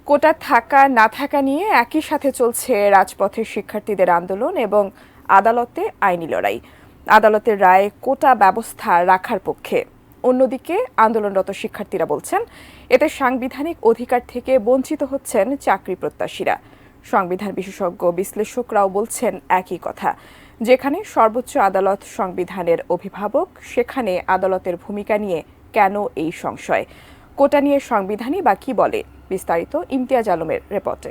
কোটা থাকা না থাকা নিয়ে একই সাথে চলছে রাজপথের শিক্ষার্থীদের আন্দোলন এবং আদালতে আইনি লড়াই। আদালতের রায় কোটা ব্যবস্থা রাখার পক্ষে। অন্যদিকে আন্দোলনরত শিক্ষার্থীরা বলছেন এতে সাংবিধানিক অধিকার থেকে বঞ্চিত হচ্ছেন চাকরি প্রত্যাশীরা। সংবিধান বিশেষজ্ঞ বিশ্লেষকরাও বলছেন একই কথা। যেখানে সর্বোচ্চ আদালত সংবিধানের অভিভাবক, সেখানে আদালতের ভূমিকা নিয়ে কেন এই সংশয়? কোটা নিয়ে সংবিধানই বা কি বলে? বিস্তারিত ইমতিয়াজ আলমের রিপোর্টে।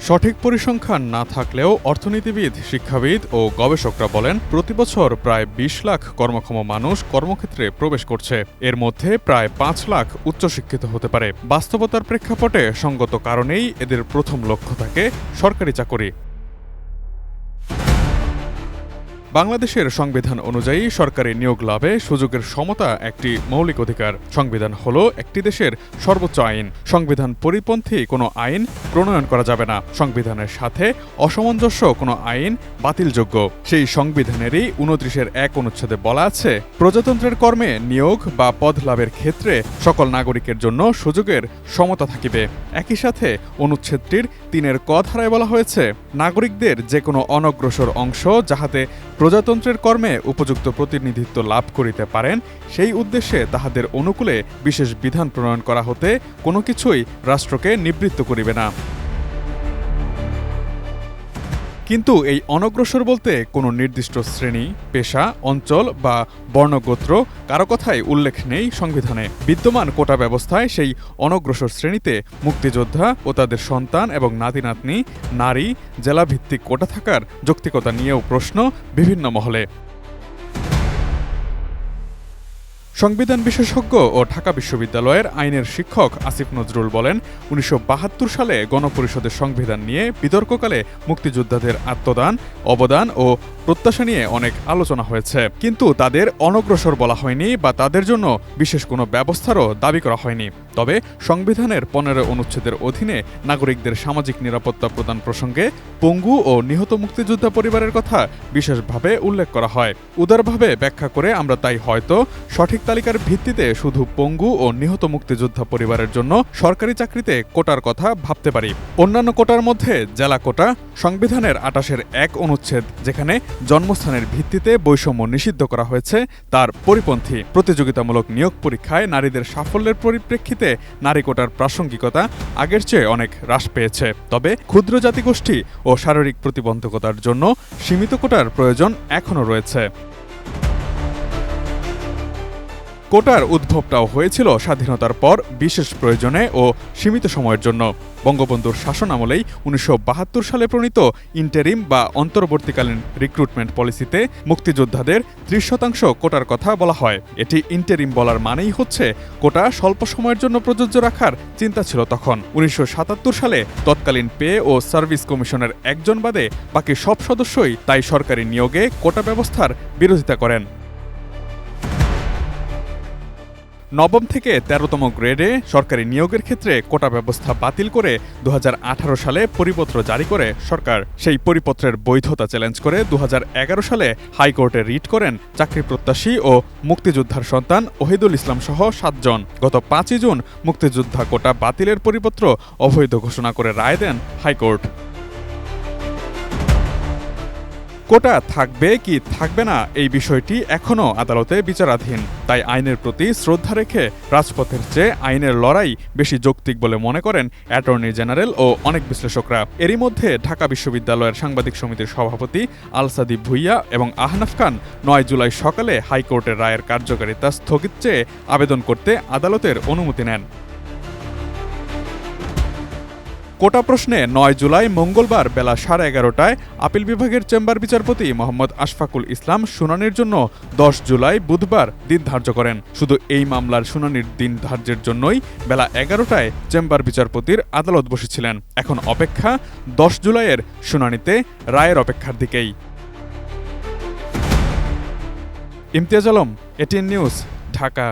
সঠিক পরিসংখ্যান না থাকলেও অর্থনীতিবিদ, শিক্ষাবিদ ও গবেষকরা বলেন প্রতিবছর প্রায় ২০ লাখ কর্মক্ষম মানুষ কর্মক্ষেত্রে প্রবেশ করছে। এর মধ্যে প্রায় ৫ লাখ উচ্চশিক্ষিত হতে পারে। বাস্তবতার প্রেক্ষাপটে সঙ্গত কারণেই এদের প্রথম লক্ষ্য থাকে সরকারি চাকরি। বাংলাদেশের সংবিধান অনুযায়ী সরকারি নিয়োগ লাভে সুযোগের সমতা একটি মৌলিক অধিকার। সংবিধান হলো একটি দেশের সর্বোচ্চ আইন। সংবিধান পরিপন্থী কোনো আইন প্রণয়ন করা যাবে না। সংবিধানের সাথে অসামঞ্জস্য কোনো আইন বাতিলযোগ্য। সেই সংবিধানেরই ২৯-এর ১ অনুচ্ছেদে বলা আছে, প্রজাতন্ত্রের কর্মে নিয়োগ বা পদ লাভের ক্ষেত্রে সকল নাগরিকের জন্য সুযোগের সমতা থাকিবে। একই সাথে অনুচ্ছেদটির ৩-এর ক ধারায় বলা হয়েছে, নাগরিকদের যে কোনো অনগ্রসর অংশ যাহাতে প্রজাতন্ত্রের কর্মে উপযুক্ত প্রতিনিধিত্ব লাভ করিতে পারেন, সেই উদ্দেশ্যে তাহাদের অনুকূলে বিশেষ বিধান প্রণয়ন করা হতে কোনো কিছুই রাষ্ট্রকে নিবৃত্ত করিবে না। কিন্তু এই অনগ্রসর বলতে কোনো নির্দিষ্ট শ্রেণী, পেশা, অঞ্চল বা বর্ণগোত্র কারো কথাই উল্লেখ নেই সংবিধানে। বিদ্যমান কোটা ব্যবস্থায় সেই অনগ্রসর শ্রেণীতে মুক্তিযোদ্ধা ও তাদের সন্তান এবং নাতি নাতনি, নারী, জেলাভিত্তিক কোটা থাকার যৌক্তিকতা নিয়েও প্রশ্ন বিভিন্ন মহলে। সংবিধান বিশেষজ্ঞ ও ঢাকা বিশ্ববিদ্যালয়ের আইনের শিক্ষক আসিফ নজরুল বলেন, ১৯৭২ সালে গণপরিষদের সংবিধান নিয়ে বিতর্ককালে মুক্তিযোদ্ধাদের আত্মদান, অবদান ও প্রত্যাশা নিয়ে অনেক আলোচনা হয়েছে। কিন্তু তাদের অনগ্রসর বলা হয়নি বা তাদের জন্য বিশেষ কোনো ব্যবস্থারও দাবি করা হয়নি। তবে সংবিধানের ১৫ অনুচ্ছেদের অধীনে নাগরিকদের সামাজিক নিরাপত্তা প্রদান প্রসঙ্গে পঙ্গু ও নিহত মুক্তিযোদ্ধা পরিবারের কথা বিশেষভাবে উল্লেখ করা হয়। উদারভাবে ব্যাখ্যা করে আমরা তাই হয়তো সঠিক তালিকার ভিত্তিতে শুধু পঙ্গু ও নিহত মুক্তিযোদ্ধা পরিবারের জন্য সরকারি চাকরিতে কোটার কথা ভাবতে পারি। অন্যান্য কোটার মধ্যে জেলা কোটা সংবিধানের ২৮-এর ১ অনুচ্ছেদ, যেখানে জন্মস্থানের ভিত্তিতে বৈষম্য নিষিদ্ধ করা হয়েছে, তার পরিপন্থী। প্রতিযোগিতামূলক নিয়োগ পরীক্ষায় নারীদের সাফল্যের পরিপ্রেক্ষিতে নারী কোটার প্রাসঙ্গিকতা আগের চেয়ে অনেক হ্রাস পেয়েছে। তবে ক্ষুদ্র জাতিগোষ্ঠী ও শারীরিক প্রতিবন্ধকতার জন্য সীমিত কোটার প্রয়োজন এখনও রয়েছে। কোটার উদ্ভবটাও হয়েছিল স্বাধীনতার পর বিশেষ প্রয়োজনে ও সীমিত সময়ের জন্য। বঙ্গবন্ধুর শাসন আমলেই ১৯৭২ সালে প্রণীত ইন্টারিম বা অন্তর্বর্তীকালীন রিক্রুটমেন্ট পলিসিতে মুক্তিযোদ্ধাদের ৩০% কোটার কথা বলা হয়। এটি ইন্টারিম বলার মানেই হচ্ছে কোটা স্বল্প সময়ের জন্য প্রযোজ্য রাখার চিন্তা ছিল তখন। ১৯৭৭ সালে তৎকালীন পে ও সার্ভিস কমিশনের একজন বাদে বাকি সব সদস্যই তাই সরকারি নিয়োগে কোটা ব্যবস্থার বিরোধিতা করেন। নবম থেকে ১৩তম গ্রেডে সরকারি নিয়োগের ক্ষেত্রে কোটা ব্যবস্থা বাতিল করে ২০১৮ সালে পরিপত্র জারি করে সরকার। সেই পরিপত্রের বৈধতা চ্যালেঞ্জ করে ২০১১ সালে হাইকোর্টে রিট করেন চাকরি প্রত্যাশী ও মুক্তিযোদ্ধার সন্তান ওহিদুল ইসলাম সহ ৭ জন। গত ৫ই জুন মুক্তিযোদ্ধা কোটা বাতিলের পরিপত্র অবৈধ ঘোষণা করে রায় দেন হাইকোর্ট। কোটা থাকবে কি থাকবে না এই বিষয়টি এখনও আদালতে বিচারাধীন। তাই আইনের প্রতি শ্রদ্ধা রেখে রাজপথের চেয়ে আইনের লড়াই বেশি যৌক্তিক বলে মনে করেন অ্যাটর্নি জেনারেল ও অনেক বিশ্লেষকরা। এরই মধ্যে ঢাকা বিশ্ববিদ্যালয়ের সাংবাদিক সমিতির সভাপতি আলসাদি ভুইয়া এবং আহনাফ খান ৯ জুলাই সকালে হাইকোর্টের রায়ের কার্যকারিতা স্থগিত চেয়ে আবেদন করতে আদালতের অনুমতি নেন। কোটা প্রশ্নে ৯ জুলাই মঙ্গলবার বেলা 11:30টায় আপিল বিভাগের চেম্বার বিচারপতি মোহাম্মদ আশফাকুল ইসলাম শুনানির জন্য ১০ জুলাই বুধবার দিন ধার্য করেন। শুধু এই মামলার শুনানির দিন ধার্যের জন্যই বেলা 11টায় চেম্বার বিচারপতির আদালত বসেছিলেন। এখন অপেক্ষা ১০ জুলাইয়ের শুনানিতে রায়ের অপেক্ষার দিকেই। Imtiaz Alam, ATN news, Dhaka.